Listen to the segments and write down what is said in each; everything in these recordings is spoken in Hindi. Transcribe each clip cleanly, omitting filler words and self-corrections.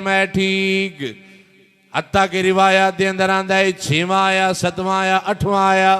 मैं ठीक। हत्ता की रिवायत के अंदर आंदा है 6वां आया, 7वां आया, 8वां आया,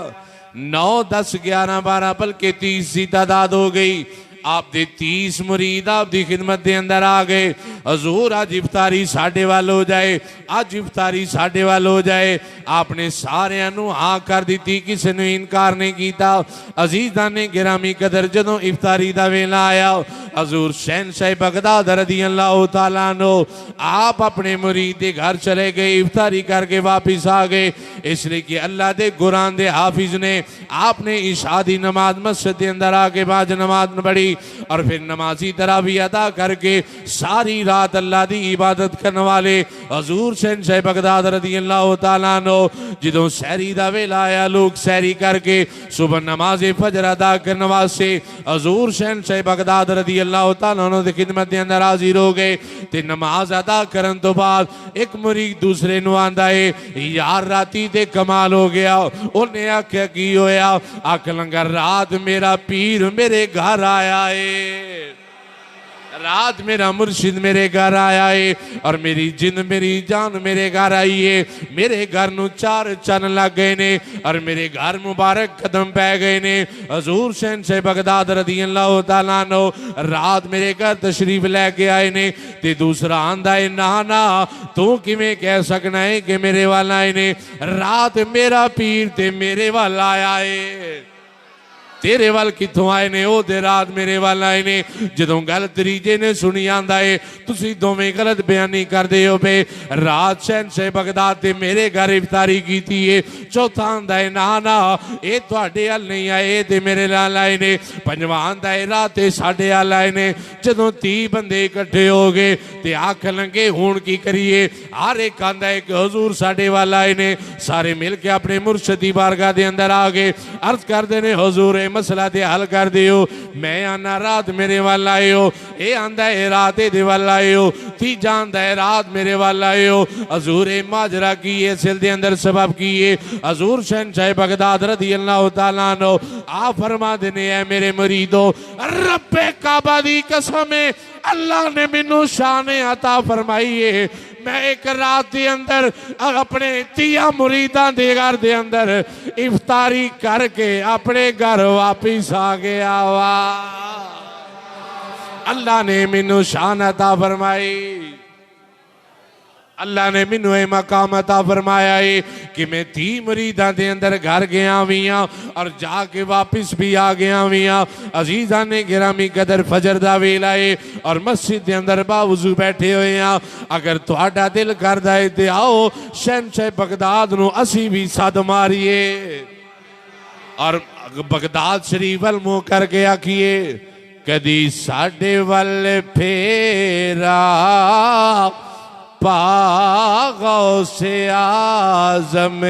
9, 10, 11, 12 बल्कि 30 की तादाद हो गई। आप दे 30 मुरीद आप दी खिदमत के अंदर आ गए। हजूर अज इफ्तारी साढ़े वाल हो जाए, अज इफ्तारी साढ़े वाल हो जाए। आपने सारिਆਂ ਨੂੰ हाँ कर दी, किसी ने इनकार नहीं किया। अजीज़ां ने गिरामी कदर जदों इफ्तारी का वेला आया, हजूर शहनशाह बगदाद रज़ी अल्लाह तआला अन्हु आप अपने मुरीद के घर चले गए, इफ्तारी करके वापिस आ गए। इसलिए कि अल्लाह के कुरान के हाफिज ने आपने इशा दी नमाज मस्जिद के अंदर आके बाज नमाज पढ़ी और फिर नमाजी तरावी अदा करके सारी रात अल्लाह की इबादत करने वाले हजूर शहनशाह बगदाद रज़ी अल्लाह तआला अन्हु जदों सहरी का वेला आया, लोग सहरी करके सुबह नमाज फजर अदा करने वास्ते हजूर शहनशाह बगदाद रज़ी अल्लाह तआला अन्हु दी खिदमत के अंदर हाजिर हो गए। ते नमाज अदा करन तो बाद एक मुरीद दूसरे नूं आंदा है, यार राती ते कमाल हो गया। उन्हें आख्या की होया? आख लंगा रात मेरा पीर मेरे घर आया है, रात मेरा मुर्शिद मेरे घर आया है और मेरी जिंद मेरी जान मेरे घर आई है। मेरे घर नूं 4 चन लग गए ने और मेरे घर मुबारक कदम पै गए ने। हजूर शहनशाह बगदाद रज़ी अल्लाह तआला अन्हु रात मेरे घर तशरीफ लैके आए ने। ते दूसरा आंदा है ना ना तू किवें कह सकना है कि मेरे वाल आए ने? रात मेरा पीर ते मेरे वाल आया है, तेरे वाल कितों आए ने? ओ दे रात मेरे वाल आए ने। जदों गल त्रीजे ने सुनी आंदा है तुसी दोवें गलत बयानी करदे हो पे, रात शहनशाह बगदाद ते मेरे घर इफ्तारी कीती है। चौथा आंदा है ना ना ये तुहाडे हल नहीं आए, ये ते मेरे नाल आए ने। पंजवां आंदा है रात साडे हल आए ने। जदों 30 बंदे इकट्ठे हो गए ते आख लंगे हुण की करिए? हर एक आंदा है कि हजूर साडे वाल आए ने। सारे मिल के अपने मुर्शिद दी बारगाह दे अंदर आ गए, अर्ज करदे ने हजूर मसला ते हल कर दियो। मैं आना रात मेरे वाल आए हो, ये आंदा है रात दे वाल आए हो, तीजा आंदा है रात मेरे वाल आए हो। हजूर माजरा की है सिल दे अंदर सबब की है। हजूर शहनशाह बगदाद रज़ी अल्लाह तआला अन्हु आ फरमा देने है मेरे मुरीदो, रब्बे काबा दी कसम है अल्लाह ने मैनू शान अता फरमाई है। मैं एक रात के अंदर अपने 30 मुरीदां दे घर दे अंदर इफ्तारी करके अपने घर वापिस आ गया। वाह अल्लाह ने मैनू शान अता फरमाई, अल्लाह ने मैनू ये मकाम अता फरमाया है कि मैं 30 मुरीदां दे अंदर घर गया भी हाँ और जाके वापिस भी आ गया भी हाँ। अजीज़ां ने गिरामी कदर फजर दा वेला है और मस्जिद के अंदर बावजू बैठे हुए हैं। अगर तुहाडा दिल करदा है ते आओ शहनशाह बगदाद नूं असी भी सद मारिए और बगदाद शरीफ वल मुंह करके आखिए, कदी साडे वल फेरा पागौ से आज़म।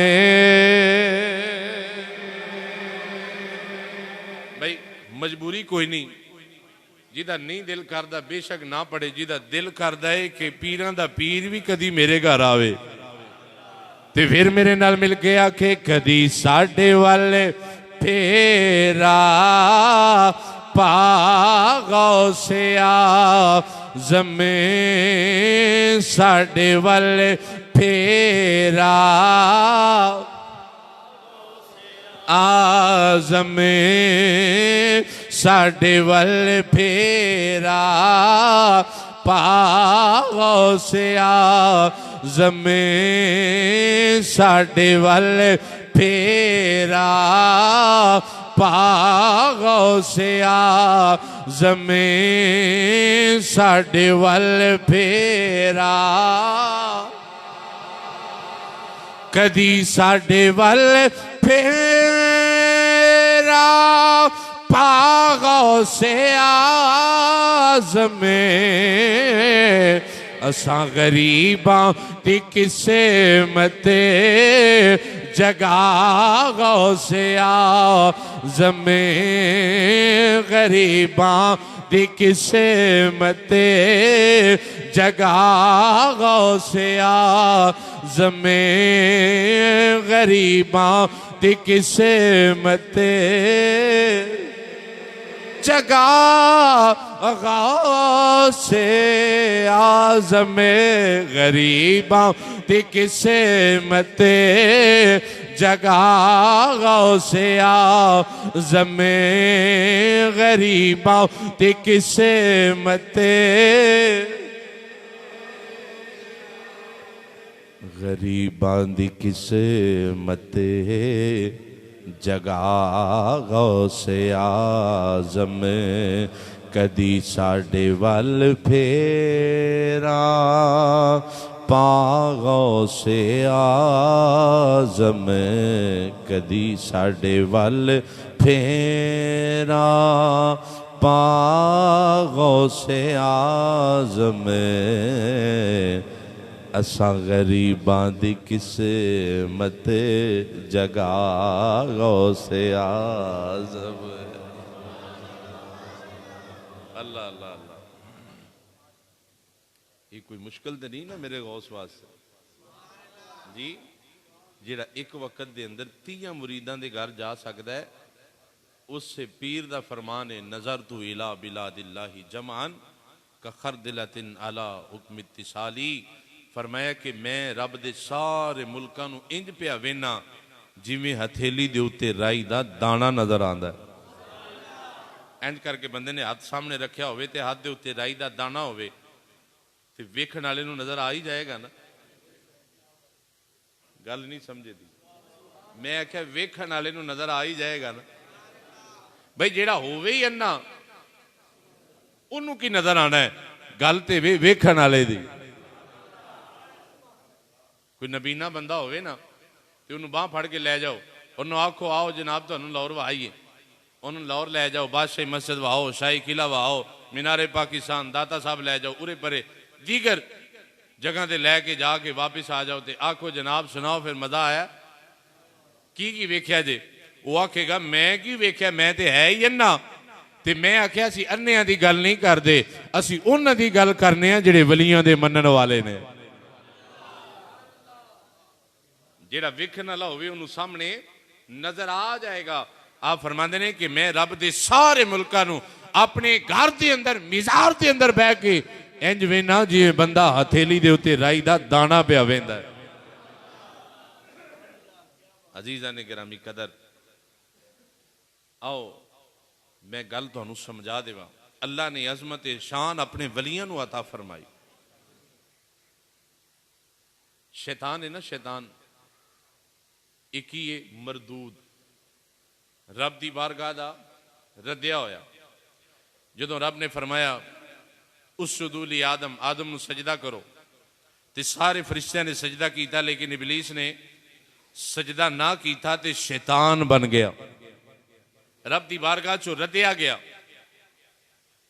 भाई मजबूरी कोई नहीं, जिदा नहीं दिल करदा बेशक ना पढ़े, जिदा दिल करदा है कि पीरां दा पीर भी कदी मेरे घर आवे ते फिर मेरे नाल मिल के आखे, कदी साडे वाले फेरा पागौ से आज़मे, साडे वाले फेरा आज़मे, साडे वाले फेरा पागौ से आज़मे, साडे वाले फेरा पागौ से आज़मे, साडे वल फेरा। कदी साडे वल फेरा पागौ से आज़मे, असां गरीबां दी किसे मते जगा से आज़मे, गरीबां दी किसे मते जगा से आज़मे, गरीबां दी किसे मते। जगा गौसे आज़म गरीबां ते किसे मते जगा गौसे आज़म गरीबां ते किसे मते गरीबां दी किसे मते जगा गौसे आज़म कदी साडे वल फेरा पा गौसे आज़म कदी साडे वल फेरा पा गौसे आज़म असां गरीबां दी किसे मते जगा गौसे आज़म। अल्लाह अल्लाह अल्लाह, ये कोई मुश्किल तो नहीं ना मेरे गौस वास्ते जी। जिहड़ा एक वक्त दे अंदर 30 मुरीदां दे घर जा सकदा है, उससे पीर दा फरमान है नज़र तू इला बिलादिल्लाहि जमान का खरदिलतिन अला हुक्म इत्तिसाली। फरमाया कि मैं रब दे सारे मुल्कां नूं इंज पिया वेना जिवें हथेली दे उत्ते राई दा दाना नजर आंदा है। इंज करके बंदे ने हाथ सामने रखिया होवे ते हाथ दे उत्ते राई दा दाना होवे ते वेखण वाले नूं नजर आ ही जाएगा ना। गल नहीं समझे दी, मैं आख्या वेखण वाले नूं नजर आ ही जाएगा ना। भाई जेड़ा होवे ही अन्ना उन्होंने की नजर आना है, गल ते वेखण वाले दी। कोई नबीना बंदा होवे ना तो उन्होंने बाह फड़ के लै जाओ, उन्होंने आखो आओ जनाब तुहानूं लाहौर वहाईए, उन्होंने लाहौर लै जाओ, बादशाही मस्जिद वहाओ, शाही किला वहाओ, मीनारे पाकिस्तान, दाता साहब लै जाओ, उरे परे दीगर जगह ते लैके जाके वापस आ जाओ, तो आखो जनाब सुनाओ फिर मजा आया की वेख्या जे। वो आखेगा मैं की वेख्या, मैं तो है ही अन्ना। ते मैं आख्या असीं अन्नियां दी गल नहीं करदे, असीं उन्हां दी गल करने आ जिहड़े वलियां दे मनण वाले ने। जेड़ा वेखण वाला होवे उन्होंने सामने नजर आ जाएगा। आप फरमाते ने कि मैं रब दे सारे मुल्कां नूं अपने घर दे अंदर मिज़ार दे अंदर बह के इंज वेना जिवें बंदा हथेली दे उत्ते राई दा दाना पिया वेंदा है। अजीज़ां ने गिरामी कदर, आओ मैं गल तुहानूं समझा देवां। अल्लाह ने अजमत शान अपने वलियां नूं अता फरमाई। शैतान है ना, शैतान एक ही है मरदूद, रब दी बारगाह दा रद्दिया होया। जदों रब ने फरमाया उसजुदू ली आदम, आदम नूं सजदा करो, ते सारे फरिश्तियां ने सजदा कीता, लेकिन इबलीस ने सजदा ना कीता ते शैतान बन गया, रब दी बारगाह चो रद्दिया गया।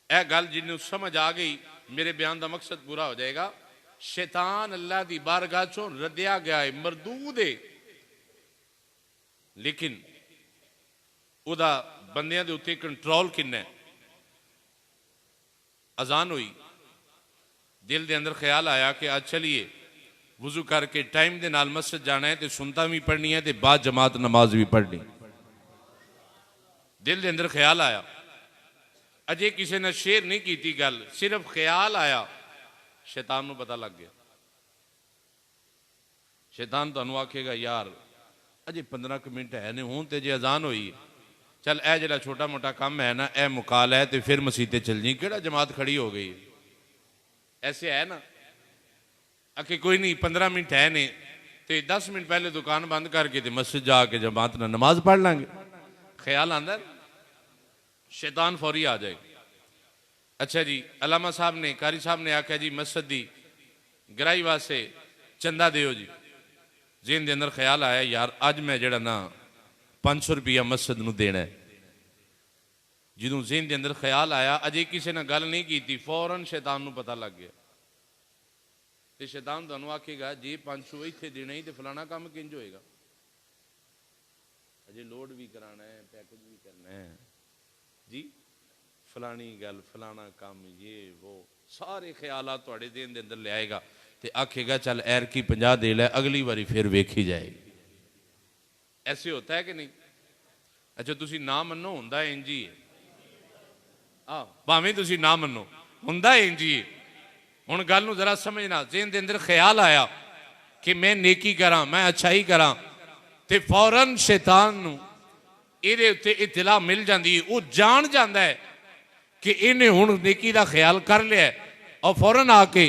यह गल जिन्हों समझ आ गई मेरे बयान का मकसद पूरा हो जाएगा। शैतान अल्लाह दी बारगाह चो रद्दिया गया है, मरदूद है, लेकिन उदा बंदियां दे उत्ते कंट्रोल किन्ना है। अजान हुई, दिल दे अंदर ख्याल आया कि आज चलिए वजू करके टाइम दे नाल मस्जिद जाना है, तो सुनता भी पढ़नी है, तो बाद जमात नमाज भी पढ़नी। दिल दे अंदर ख्याल आया, अजे किसी ने शेयर नहीं की गल, सिर्फ ख्याल आया, शैतान नूं पता लग गया। शैतान तुहानूं आखेगा यार अजे 15 मिनट है ने हूँ, तो जे अजान हुई चल ए जरा छोटा मोटा काम है ना, ए मुकाल है, तो फिर मसीते चल जी, केड़ा जमात खड़ी हो गई। ऐसे है ना, आके कोई नहीं 15 मिनट है ने, तो 10 मिनट पहले दुकान बंद करके तो मस्जिद जाके जमात ना नमाज पढ़ लेंगे। ख्याल आंदा, शैतान फौरी आ जाएगा। अच्छा जी, अलामा साहब ने, कारी साहब ने आख्या जी मस्जिद की गराई वास्ते चंदा दियो जी। जेन दे अंदर ख्याल आया यार अज मैं जड़ा ना 500 रुपया मस्जिद नूं देना है। जो जेन दे अंदर ख्याल आया, अजे किसी ने गल नहीं की, फौरन शैतान नूं पता लग गया। तो शैतान तुहानूं आखेगा जे 500 इत्थे देना ही तो फलाना काम किंज होएगा, अजे लोड भी कराना है, पैकेज भी करना है जी, फलानी गल फलाना काम, ये वो सारे ख्यालात तुहाडे दिन दे अंदर ले आएगा। तो आखेगा चल एर की 50 दे लै, अगली बारी फिर वेखी जाएगी। ऐसे होता है कि नहीं? अच्छा तुसी ना मनो, हुंदा इंज ही है। भावें तुसी ना मनो, हुंदा इंज ही। हुण गल नूं जरा समझना, जेहन दे अंदर ख्याल आया कि मैं नेकी करा, मैं अच्छाई करा, ते फौरन शैतान नूं इहदे उत्ते इत्तला मिल जाती है। वो जान जाता है कि इन्हें हुण नेकी का ख्याल कर लिया और फौरन आके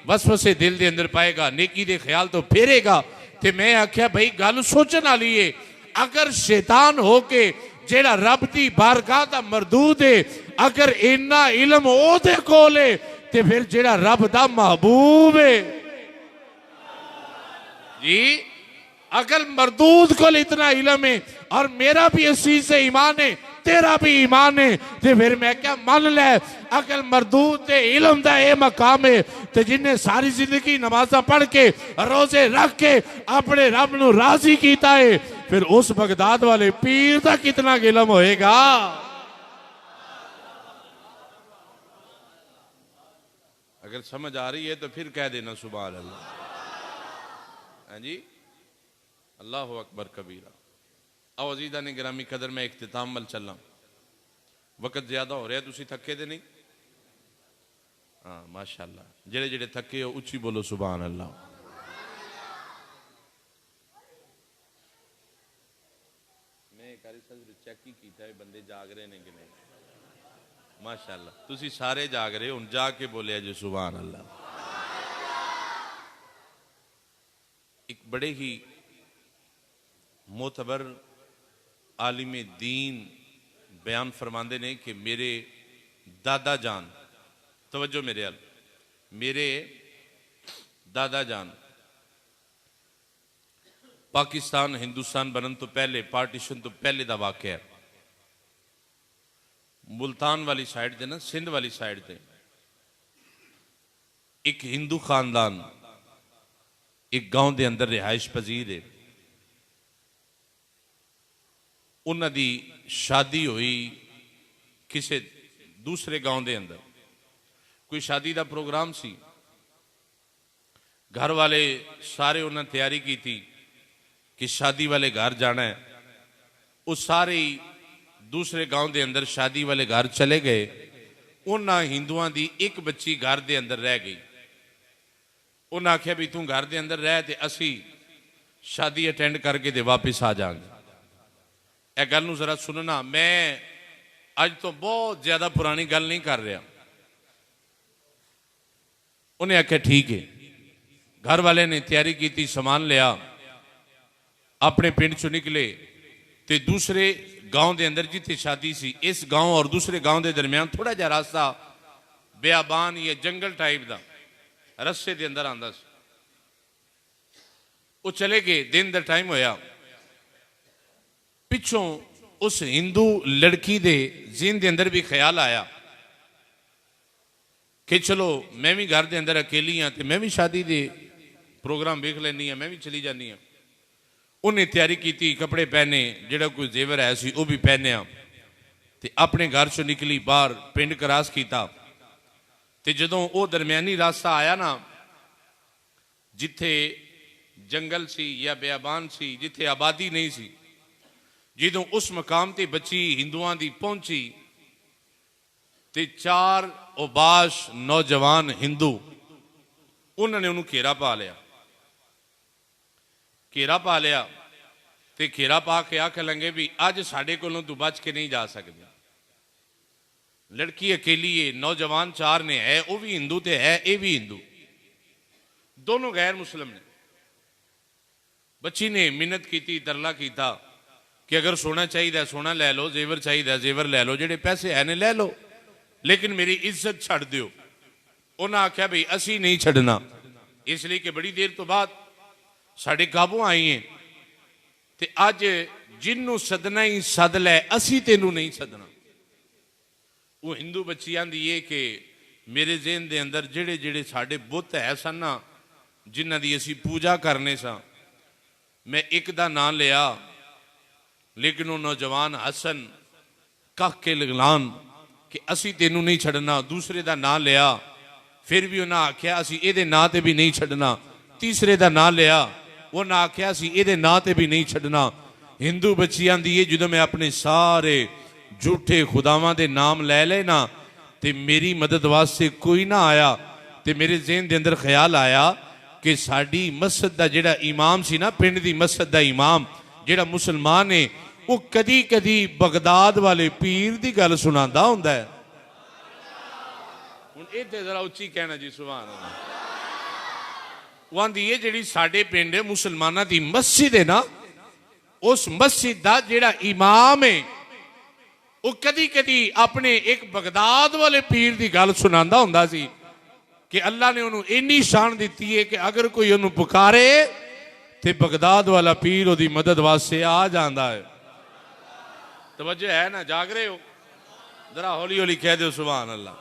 वसवसे दिल के अंदर पाएगा, नेकी के ख्याल तो फेरेगा। तो मैं आख्या भाई गल सोचने वाली है, अगर शैतान हो के जेड़ा रब की बारगाह का मरदूद है, अगर इन्ना इलम ओदे कोल है, ते फिर जेड़ा रब का महबूब है जी, अगर मरदूद को इतना इलम है और मेरा भी इस चीज से ईमान है, तेरा भी ईमान है, तो फिर मैं क्या मान ले, अगर मरदूद ते इलम दा ये मकाम है, तो जिन्हें सारी जिंदगी नमाजा पढ़ के रोजे रख के अपने रब नूं राजी कीता है, फिर उस बगदाद वाले पीर दा कितना इलम होएगा। अगर समझ आ रही है तो फिर कह देना सुभान अल्लाह। हाँ जी, अल्लाह अकबर कबीरा। आओ अजीदा ने गिरामी कदर में इख्तिताम मल चलना, वक्त ज्यादा हो रहा है, तुसी थके दे नहीं? हाँ माशाअल्लाह, जेड़े जेड़े थके हो उच्ची बोलो सुभान अल्लाह। मैं कारी चेक ही किया बंदे जाग रहे ने कि नहीं? माशाअल्लाह, तुसी सारे जाग रहे हो, हुण जाग के बोलिया जो सुभान अल्लाह। एक बड़े ही मोतबर आलिम दीन बयान फरमाते ने कि मेरे दादा जान, तवज्जो मेरे अल, मेरे दादा जान पाकिस्तान हिंदुस्तान बनन तो पहले, पार्टीशन तो पहले का वाकया है। मुल्तान वाली साइड से ना, सिंध वाली साइड से एक हिंदू खानदान एक गांव के अंदर रिहाइश पजीर है। उन्होंने शादी हुई किसी दूसरे गांव के अंदर, कोई शादी का प्रोग्राम सी, घर वाले सारे उन्होंने तैयारी की थी कि शादी वाले घर जाना है। वो सारे दूसरे गांव के अंदर शादी वाले घर चले गए। उन्होंने हिंदुओं की एक बच्ची घर के अंदर रह गई। उन्हें आख्या भी तू घर के अंदर रह, ते असी शादी अटेंड करके ते वापस आ जाएंगे। यह गल नूं जरा सुनना, मैं अज तो बहुत ज्यादा पुरानी गल नहीं कर रहा। उन्हें आख्या ठीक है। घर वाले ने तैयारी की, समान लिया, अपने पिंड चो निकले, ते दूसरे गांव के अंदर जिथे शादी सी, इस गांव और दूसरे गांव के दरमियान थोड़ा जा रास्ता बेआबान या जंगल टाइप का रस्ते के अंदर आंदा सी। वो चले गए, दिन का टाइम होया, पिछों उस हिंदू लड़की दे ज़हन के अंदर भी ख्याल आया कि चलो मैं भी घर के अंदर अकेली हाँ, तो मैं भी शादी दे प्रोग्राम वेख लैनी हाँ, मैं भी चली जानी हाँ। उन्हें तैयारी की, कपड़े पहने, जोड़ा कोई जेवर है सी वो भी पहनिया, ते अपने घर चो निकली बाहर, पिंड क्रॉस किया। ते जदों वो दरम्यानी रास्ता आया ना, जिथे जंगल सी या बेआबान सी, जिथे आबादी नहीं सी, जदों उस मकाम ते बच्ची हिंदुआं दी पहुंची, ते चार उबाश नौजवान हिंदू उन्होंने उन्होंने घेरा पा लिया। घेरा पा लिया ते घेरा पा के आख लगे भी अज साडे कोलों तू बच के नहीं जा सकती। लड़की अकेली है, नौजवान चार ने, है वो भी हिंदू ते है ये भी हिंदू, दोनों गैर मुस्लिम ने। बच्ची ने मिन्नत की, तरला किया कि अगर सोना चाहिए सोना ले लो, जेवर चाहिए जेवर ले लो, जेडे पैसे है ने ले लो, लेकिन मेरी इज्जत छड़ दियो। उन्हें आख्या भाई असी नहीं छड़ना, इसलिए कि बड़ी देर तो बाद साढ़े काबू आई है, ते अज जिन्नू सदना ही सद लै, असी तेनू नहीं सदना। वो हिंदू बच्ची आंदी है कि मेरे ज़हन के अंदर जेड़े जेड़े साढ़े बुत है सन ना, जिन्हां दी असी पूजा करने सा, मैं एक दा नाम लिया, लेकिन वो नौजवान हसन कह के लगलान कि असी तेनू नहीं छड़ना। दूसरे का नाम लिया, फिर भी उन्हें आख्या असी ये नां ते भी नहीं छड़ना। तीसरे का नाम लिया, उन्हें आख्या असी ये नां ते भी नहीं छड़ना। हिंदू बच्ची आंदी है, जो मैं अपने सारे झूठे खुदावां दे नाम ले ले ना, ते मेरी मदद वास्ते कोई ना आया ते मेरे ज़हन के अंदर ख्याल आया कि साड़ी मस्जिद का जिहड़ा इमाम सी ना, पिंड की मस्जिद का इमाम जिहड़ा मुसलमान है, वो कदी कदी बगदाद वाले पीर की गल सुनाता हुंदा है। हुण इत्थे जरा उच्ची कहना जी, सुभान अल्लाह। वो आंदी है जिहड़ी साडे पिंड मुसलमानां दी मस्जिद है ना, उस मस्जिद का जिहड़ा इमाम है वो कदी कदी अपने एक बगदाद वाले पीर की गल सुनाता हुंदा सी कि अल्लाह ने उन्होंने इन्नी शान दी है कि अगर कोई उन्होंने पुकारे तो बगदाद वाला पीर उसकी मदद वास्ते आ जाता है। तवज्जो है ना, जाग रहे हो? जरा हौली हौली कह दो सुभान अल्लाह।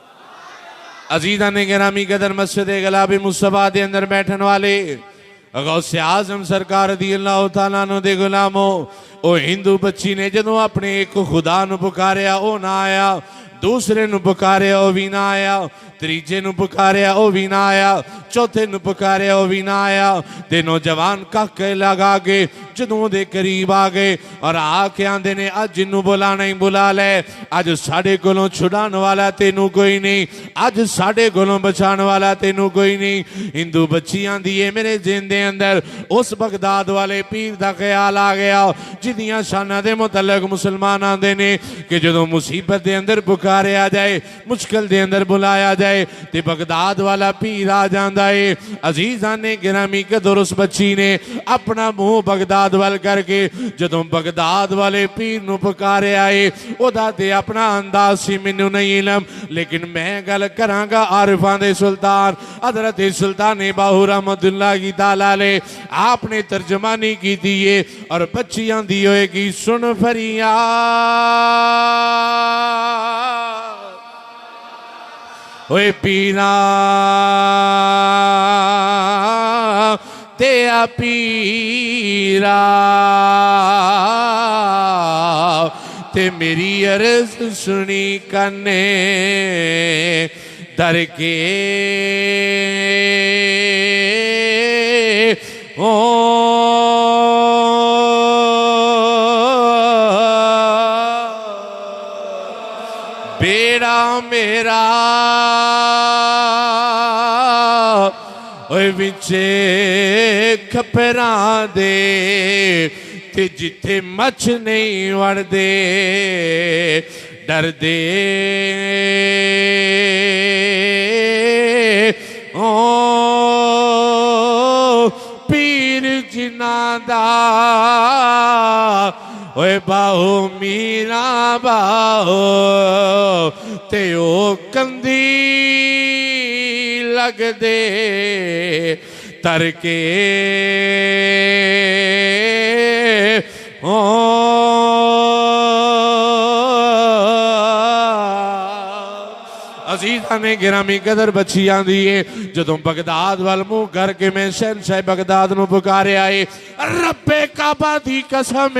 अजीज़ा ने गिरामी कदर मस्जिद गुलाबी मुस्तफा के अंदर बैठन वाले गौसे आजम सरकार रज़ियल्लाहु तआला अन्हु दे गुलामो, ओ हिंदू बच्ची ने जदों अपने एक खुदा नूं पुकारिया ओ ना आया, दूसरे नूं पुकारिया ओ भी ना आया, तीजे नूं पुकारिया ओ भी ना आया, चौथे नूं पुकारिया ओ भी ना आया। ते नौजवान काके लगा के जदों दे करीब आ गए और आके आंदे ने अज जिन्नू बुलाना ही बुला ले, अज साडे कोलों छुड़ाने वाला तेनू कोई नहीं, अज साडे कोलों बचाने वाला तेनू कोई नहीं। हिंदू बच्ची आंदी है मेरे जिंद दे अंदर उस बगदाद वाले पीर दा ख्याल आ गया जिदियां शानां दे मुतल्लक मुसलमान आंदे ने कि जदों मुसीबत दे अंदर पुकारिया जाए, मुश्किल दे अंदर बुलाया जाए ते बगदाद वाला पीर आ जांदा है। अजीज़ां ने गिरामी कदर उस बच्ची ने अपना मुंह बगदाद वाल करके जदों बगदाद वाले पीर नूं पुकारे आए, ओदा ते अपना अंदाज सी मैनू नहीं इलम, लेकिन मैं गल करांगा आरिफां दे सुल्तान हज़रत सुल्तान बाहू रहमतुल्लाह ताला ले, आपने तर्जमानी की दी है और बच्ची आंदी होएगी सुन फरियाद ओए पीरा तेरा पीरा ते मेरी अर्ज सुनी कने दर के ओ बेड़ा मेरा ओए विचे खपरां दे ते जिथे मच नहीं वड़दे डर दे ओ पीर जिन्ना दा ओए बाहो मीरा बाहो ते ओ कंदी लग दे तर के ओ अजीज़ां ने गिरामी कदर बच्ची आंदी है जदों बगदाद वाल मुंह करके मैं शहनशाह बगदाद नूं पुकारे आए, रब्बे काबा दी कसम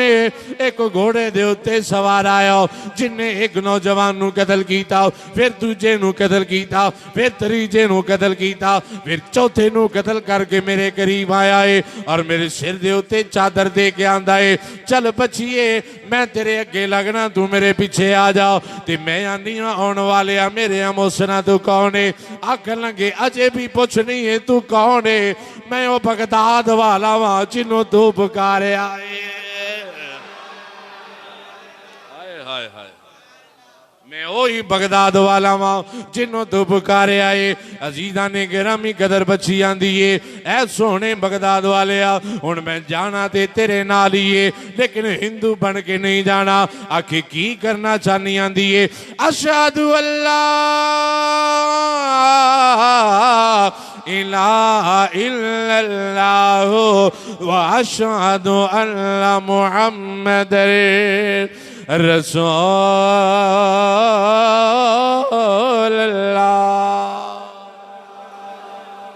एक घोड़े दे उत्ते सवार आया जिन्ने एक नौजवान नूं कतल कीता, फिर दूजे नूं कतल कीता, फिर तीजे नूं कतल कीता, फिर चौथे नूं कतल करके मेरे करीब आया है और मेरे सिर दे उत्ते चादर दे के आंदा है, चल बच्चिए मैं तेरे अगे लगना, तू मेरे पीछे आ जाओ। ते मैं आनी आने वाले आ मेरे मोसना तू कौन है? आखन लगे अजे भी पुछ नहीं है तू कौन है? मैं वो बगदाद वाला वहां जिन्हों तू पुकारे आए। हाय हाय हाय, मैं वही बगदाद वाला वहां जिन्हों तू पुकारे आए। अजीज़ां ने गिरामी कदर बच्ची आंदी है ऐ सोने बगदाद वाले आ, हुण मैं जाना ते तेरे नाल ही है, लेकिन हिंदू बन के नहीं जाना। आखिर की करना चाहनी आंदी है, अशहदु अल्ला इलाहा इल्लल्लाह व अशहदु अन्ना मुहम्मदर रसूल अल्लाह।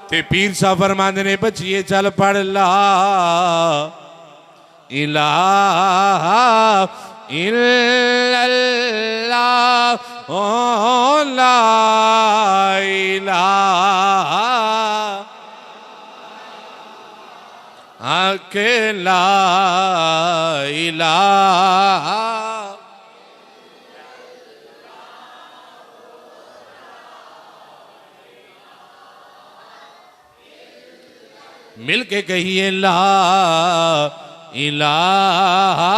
ते पीर साहब फरमांदे ने बच्चिए चल पढ़ ला इलाहा इल्लल्लाह ओ ला इलाहा अकेला इलाहा मिलके कहिए ला इलाहा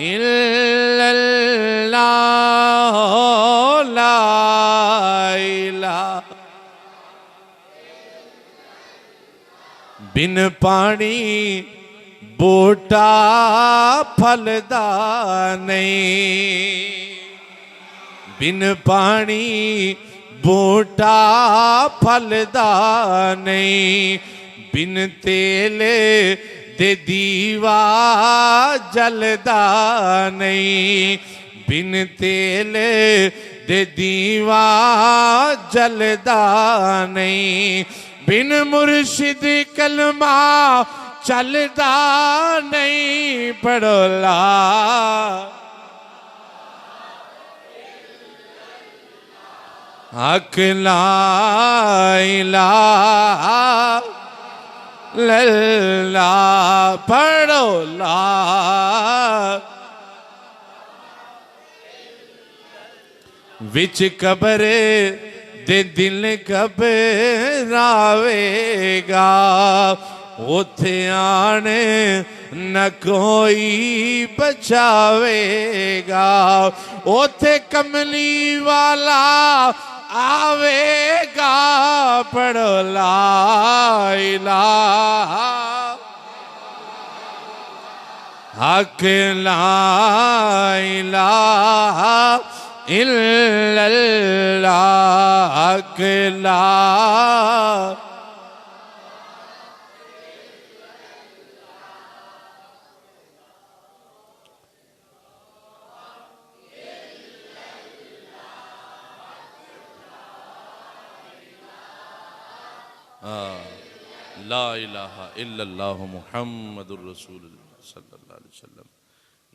इल्लल्लाह ला इलाहा। बिन पानी बूटा फलदा नहीं, बिन पानी बूटा फलदा नहीं, बिन तेल दे दीवा जलदा नहीं, बिन तेल दे दीवा जलदा नहीं, बिन मुर्शिद कलमा चलदा नहीं। पढ़ो ला हक ला इलाहा इल्लल्लाह। पढ़ो ला विच कब्र दे दिल घबरावेगा, उथे आने न कोई बचावेगा, उथे कमली वाला आवेगा। पढ़ो ला इलाहा हक ला इलाहा इल्लल्लाह हक ला। ला इलाहा इल्लल्लाह मुहम्मदुर रसूलुल्लाह सल्लल्लाहु अलैहि वसल्लम।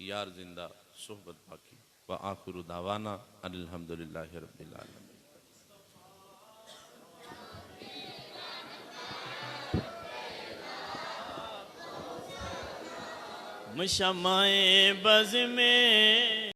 यार जिंदा सोहबत बाकी व आखिरु दावाना अल्हम्दुलिल्लाहि रब्बिल आलमीन। शमाए बज़ में